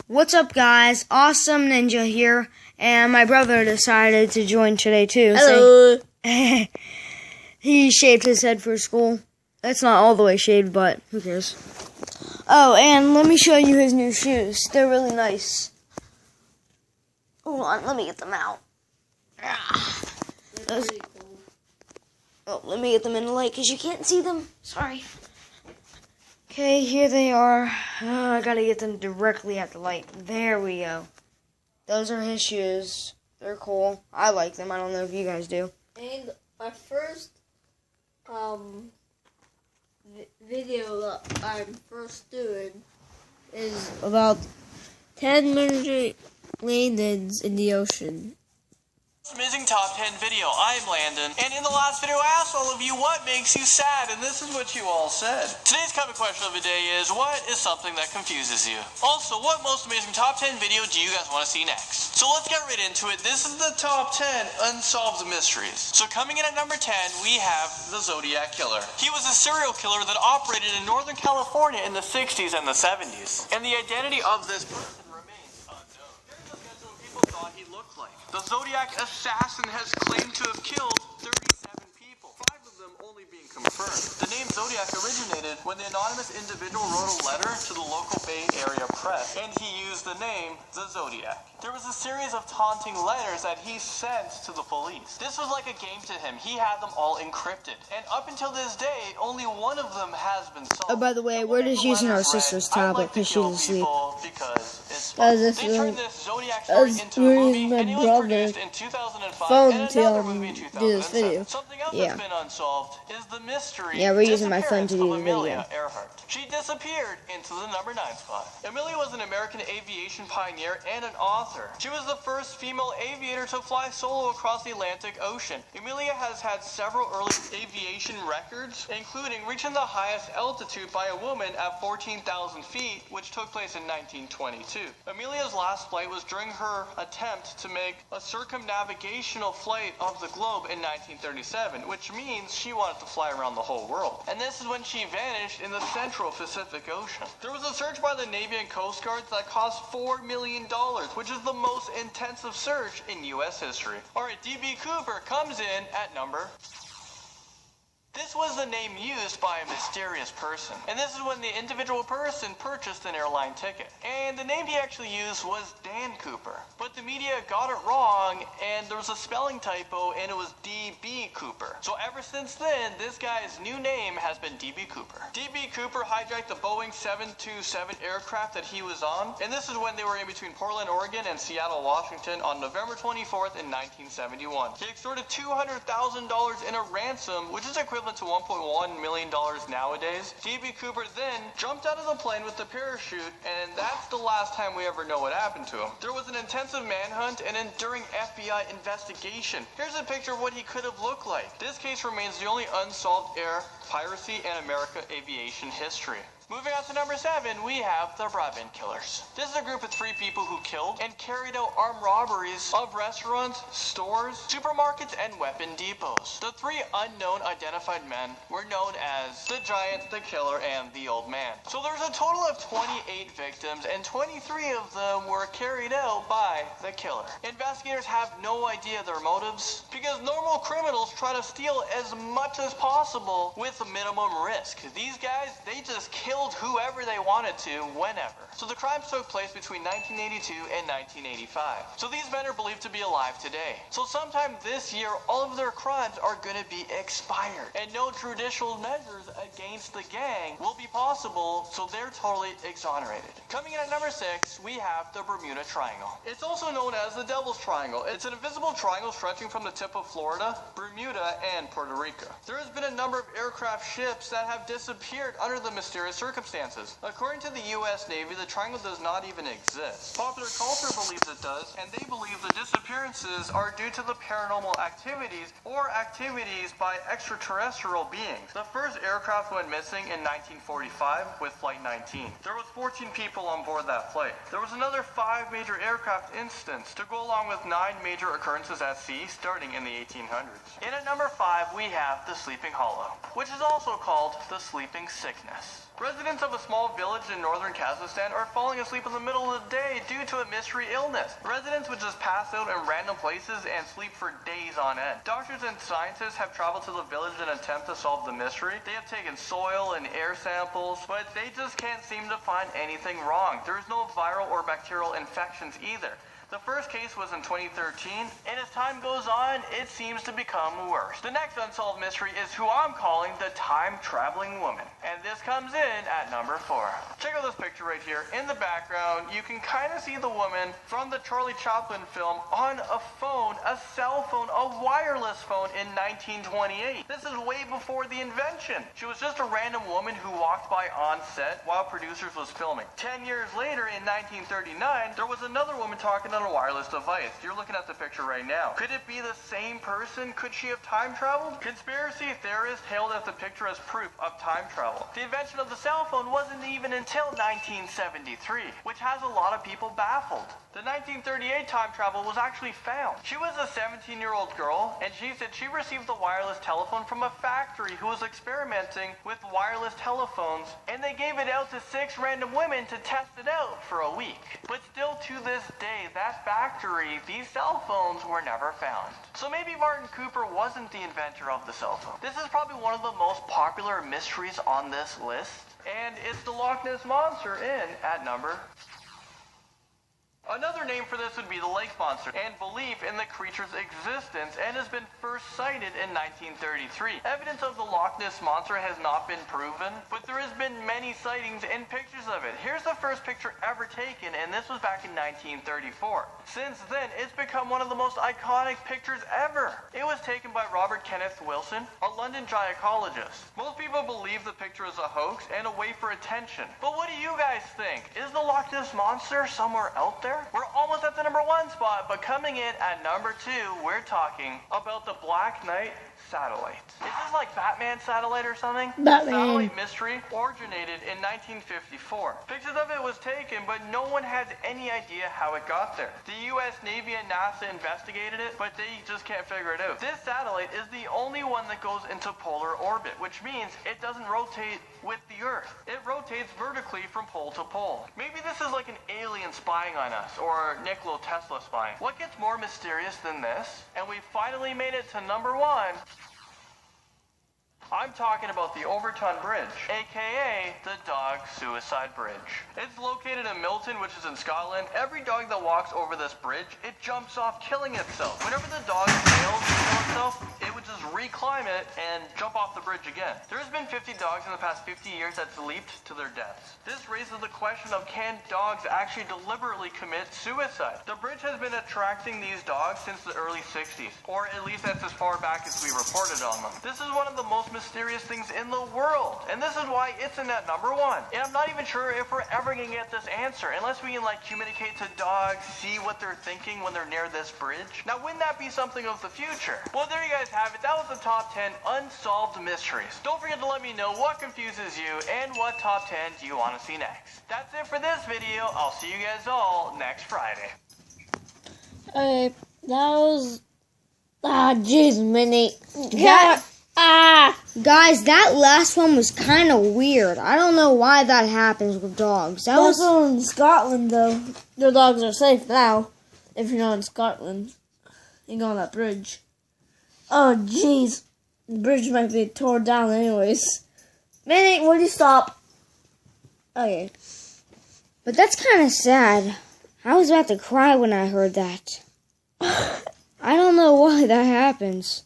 What's up, guys? Awesome Ninja here, and my brother decided to join today too. Hello. So he shaved his head for school. It's not all the way shaved, but who cares? Oh, and let me show you his new shoes. They're really nice. Hold on, let me get them out. Really cool. Oh, let me get them in the light because you can't see them. Sorry. Okay, here they are. I gotta get them directly at the light. There we go. Those are his shoes. They're cool. I like them. I don't know if you guys do. And our first video that I'm first doing is about 10 military landings in the ocean. Amazing Top 10 video. I'm Landon, and in the last video I asked all of you what makes you sad, and this is what you all said. Today's comic question of the day is, what is something that confuses you? Also, what most amazing Top 10 video do you guys want to see next? So let's get right into it. This is the Top 10 Unsolved Mysteries. So coming in at number 10, we have the Zodiac Killer. He was a serial killer that operated in Northern California in the 60s and the 70s, and the identity of this person remains unknown. Here's a schedule of people thought he looked like. The Zodiac assassin has claimed to have killed 37 people, 5 of them only being confirmed. The name Zodiac originated when the anonymous individual wrote a letter to the local Bay Area press, and he used the name the Zodiac. There was a series of taunting letters that he sent to the police. This was like a game to him. He had them all encrypted. And up until this day, only one of them has been solved. Oh, by the way, we're just using our sister's tablet because she's asleep. Because it's This they turned this Zodiac story into a movie, my and it was brother's produced in 2005, phone and to another movie in do this 2007. video. Something else Yeah. that's been unsolved is the mystery Yeah, we're using my phone to do the video. Amelia Earhart. She disappeared into the number 9 spot. Amelia was an American aviation pioneer and an author. She was the first female aviator to fly solo across the Atlantic Ocean. Amelia has had several early aviation records, including reaching the highest altitude by a woman at 14,000 feet, which took place in 1922. Amelia's last flight was during her attempt to make a circumnavigational flight of the globe in 1937, which means she wanted to fly around the whole world. And this is when she vanished in the Central Pacific Ocean. There was a search by the Navy and Coast Guards that cost $4 million, which is the most intensive search in U.S. history. Alright, D.B. Cooper comes in at number... This was the name used by a mysterious person, and this is when the individual person purchased an airline ticket. And the name he actually used was Dan Cooper, but the media got it wrong, and there was a spelling typo, and it was D.B. Cooper. So ever since then, this guy's new name has been D.B. Cooper. D.B. Cooper hijacked the Boeing 727 aircraft that he was on, and this is when they were in between Portland, Oregon, and Seattle, Washington on November 24th in 1971. He extorted $200,000 in a ransom, which is equivalent to $1.1 million nowadays. D.B. Cooper then jumped out of the plane with the parachute, and that's the last time we ever know what happened to him. There was an intensive manhunt and enduring FBI investigation. Here's a picture of what he could have looked like. This case remains the only unsolved air piracy in American aviation history. Moving on to number 7, we have the Broadbent Killers. This is a group of 3 people who killed and carried out armed robberies of restaurants, stores, supermarkets, and weapon depots. The 3 unknown identified men were known as the Giant, the Killer, and the Old Man. So there's a total of 28 victims, and 23 of them were carried out by the killer. Investigators have no idea their motives, because normal criminals try to steal as much as possible with minimum risk. These guys, they just killed whoever they wanted to, whenever. So the crimes took place between 1982 and 1985. So these men are believed to be alive today. So sometime this year, all of their crimes are going to be expired, and no judicial measures against the gang will be possible, so they're totally exonerated. Coming in at number 6, we have the Bermuda Triangle. It's also known as the Devil's Triangle. It's an invisible triangle stretching from the tip of Florida, Bermuda, and Puerto Rico. There has been a number of aircraft ships that have disappeared under the mysterious circumstances. According to the U.S. Navy, the triangle does not even exist. Popular culture believes it does, and they believe the disappearances are due to the paranormal activities or activities by extraterrestrial beings. The first aircraft went missing in 1945 with Flight 19. There was 14 people on board that flight. There was another 5 major aircraft incidents to go along with 9 major occurrences at sea starting in the 1800s. And at number 5, we have the Sleeping Hollow, which is also called the Sleeping Sickness. Residents Residents of a small village in northern Kazakhstan are falling asleep in the middle of the day due to a mystery illness. Residents would just pass out in random places and sleep for days on end. Doctors and scientists have traveled to the village in an attempt to solve the mystery. They have taken soil and air samples, but they just can't seem to find anything wrong. There is no viral or bacterial infections either. The first case was in 2013, and as time goes on, it seems to become worse. The next unsolved mystery is who I'm calling the time-traveling woman, and this comes in at number 4. Check out this picture right here. In the background, you can kind of see the woman from the Charlie Chaplin film on a phone, a cell phone, a wireless phone in 1928. This is way before the invention. She was just a random woman who walked by on set while producers was filming. 10 years later, in 1939, there was another woman talking on a wireless device. You're looking at the picture right now. Could it be the same person? Could she have time traveled? Conspiracy theorists hailed at the picture as proof of time travel. The invention of the cell phone wasn't even until 1973, which has a lot of people baffled. The 1938 time travel was actually found. She was a 17-year-old girl, and she said she received the wireless telephone from a factory who was experimenting with wireless telephones, and they gave it out to 6 random women to test it out for a week. But still to this day, that factory, these cell phones were never found. So maybe Martin Cooper wasn't the inventor of the cell phone. This is probably one of the most popular mysteries on this list, and it's the Loch Ness Monster in at number. Another name for this would be the lake monster, and belief in the creature's existence, and has been first sighted in 1933. Evidence of the Loch Ness Monster has not been proven, but there has been many sightings and pictures of it. Here's the first picture ever taken, and this was back in 1934. Since then, it's become one of the most iconic pictures ever. It was taken by Robert Kenneth Wilson, a London gynecologist. Most people believe the picture is a hoax and a way for attention. But what do you guys think? Is the Loch Ness Monster somewhere out there? We're almost at the number 1 spot, but coming in at number 2, we're talking about the Black Knight satellite. Is this like Batman satellite or something? Batman. The satellite mystery originated in 1954. Pictures of it was taken, but no one has any idea how it got there. The US Navy and NASA investigated it, but they just can't figure it out. This satellite is the only one that goes into polar orbit, which means it doesn't rotate with the Earth. It rotates vertically from pole to pole. Maybe this is like an alien spying on us, or Nikola Tesla spying. What gets more mysterious than this? And we finally made it to number 1. I'm talking about the Overton Bridge, aka the Dog Suicide Bridge. It's located in Milton, which is in Scotland. Every dog that walks over this bridge, it jumps off killing itself. Whenever the dog fails to kill itself, it would just reclimb it and jump off the bridge again. There's been 50 dogs in the past 50 years that's leaped to their deaths. This raises the question of, can dogs actually deliberately commit suicide? The bridge has been attracting these dogs since the early 60s, or at least that's as far back as we reported on them. This is one of the most mysterious things in the world, and this is why it's in at number 1. And I'm not even sure if we're ever gonna get this answer unless we can like communicate to dogs, see what they're thinking when they're near this bridge. Now, wouldn't that be something of the future? Well, there you guys have it. That was the top 10 unsolved mysteries. Don't forget to let me know what confuses you and what top 10 do you want to see next. That's it for this video. I'll see you guys all next Friday. Okay, that was... jeez, Minnie. Yeah. Guys, that last one was kind of weird. I don't know why that happens with dogs. That was Also in Scotland, though. Their dogs are safe now. If you're not in Scotland, you go on that bridge. Oh, jeez. The bridge might be torn down anyways. Minnie, will you stop? Okay. But that's kind of sad. I was about to cry when I heard that. I don't know why that happens.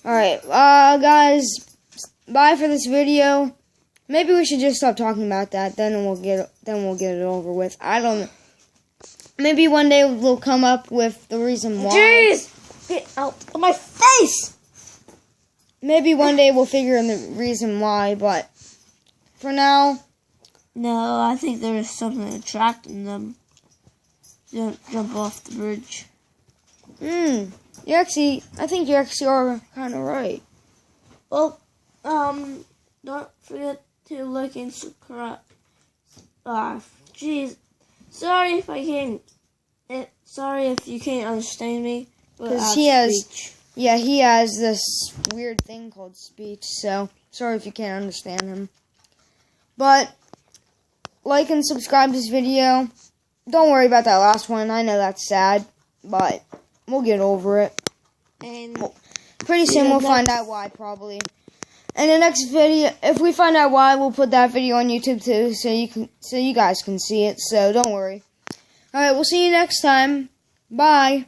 Alright, guys, bye for this video. Maybe we should just stop talking about that, then we'll get it over with. I don't know. Maybe one day we'll come up with the reason why. Jeez! Get out of my face! Maybe one day we'll figure in the reason why, but for now... No, I think there's something attracting them. Don't jump off the bridge. I think you actually are kind of right. Well, don't forget to like and subscribe. Jeez. Sorry if you can't understand me. Because he has Yeah, he has this weird thing called speech, so sorry if you can't understand him. But, like and subscribe to this video. Don't worry about that last one. I know that's sad, but we'll get over it. And Pretty soon we'll find out why, probably. And the next video, if we find out why, we'll put that video on YouTube too, so you guys can see it. So don't worry. All right, we'll see you next time. Bye.